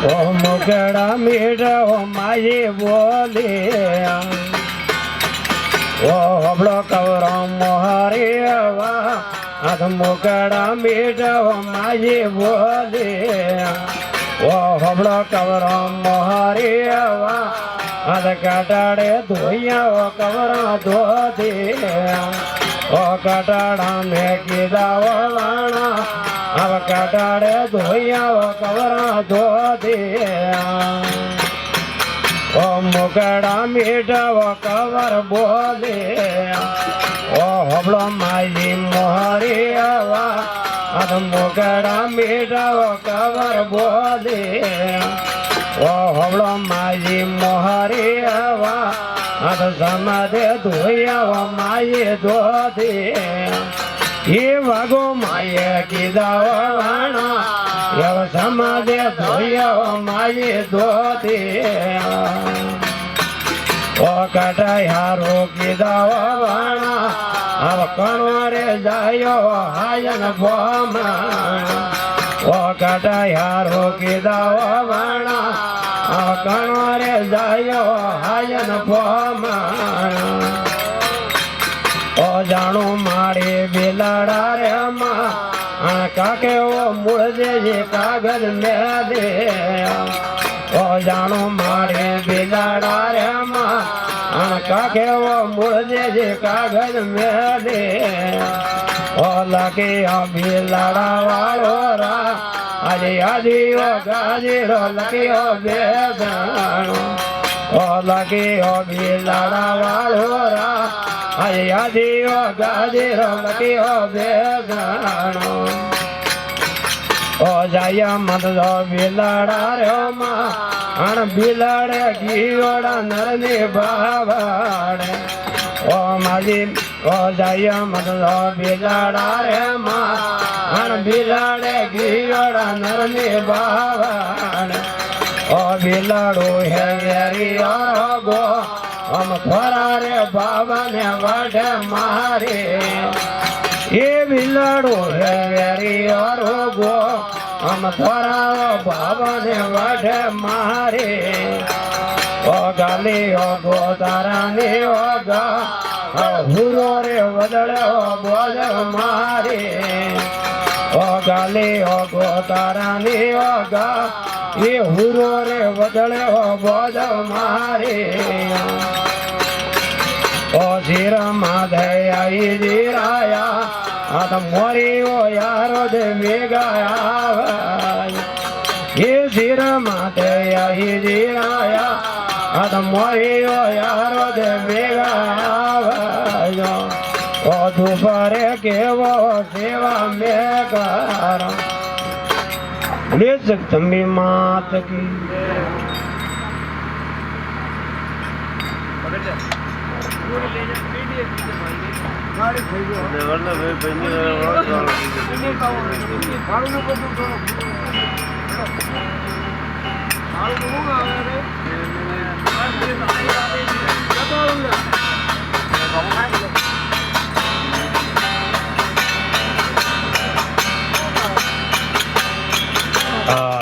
ઓ મુગડા મીઠો માયે બોલે ઓ હબળો કવરો મોહરે વા આધ મુગડા મીઠો માયે બોલે ઓ હબળો કવરો મોહરે વા આધ કાટાડે ધોયા ઓ કવરો ધોધે ઓ કાટાડા મેં કીધા વાણા अब कटाड़े धोया वो कवरा धो दे ओ मुकड़ा मीठा वो कवर बोले ओ हबड़ो माई मोहरी आवा अद मुकड़ा मीठा वो कवर बोले ओ हबड़ो माई मोहरी आवा अद समाधे धोया वो माई धो दे ये वागो माये कीधा वाणा यव समाधे धोया माये धोते ओ कटायारो कीधा वाणा अब कणोरे जायो हायन भोमा ओ कटायारो कीधा वाणा अब कणोरे जायो हायन भोमा ओ जाणो मारे बिलाड़ा रे मां काके वो मुड़ दे ये कागज में दे ओ जाणो मारे बिलाड़ा रे मां काके वो मुड़ दे ये कागज में दे ओ लगे बिलाड़ा वालो रा अरे आदि ओ गाजीरो लगे ओ बेजानो ओ लगे बिलाड़ा वालो रा अरे आदियो गाजीरो लगियो बेगानो ओ जाया मत दो बिलाड़ा रे मां अण बिलाड़े गीयोड़ा नरने बावाड़े ओ माजी ओ जाया मत दो बिलाड़ा रे मां अण बिलाड़े गीयोड़ा नरने बावाड़े ओ बिलाड़ो है वेरी और गो हम थोड़ा रे बाबा ने वाढ़ मारे ये बिलाड़ो है वेरी और गो हम थोड़ा बाबा ने वाढ़ मारे ओ गाली ओ गो तारा ने होगा हुरो रे वदड़े ओ बोझ मारे ओ गाली ओ गो तारा ने होगा ये हुरो रे वदड़े ओ बोझ मारे ओ जीरा माधे आई जीराया आद मोरी ओ यारो दे मेगाया ये जीरा माधे आई जीराया आद मोरी ओ यारो दे मेगाया ओ दोपहरे के वो सेवा में करा बेचक तंबी मात की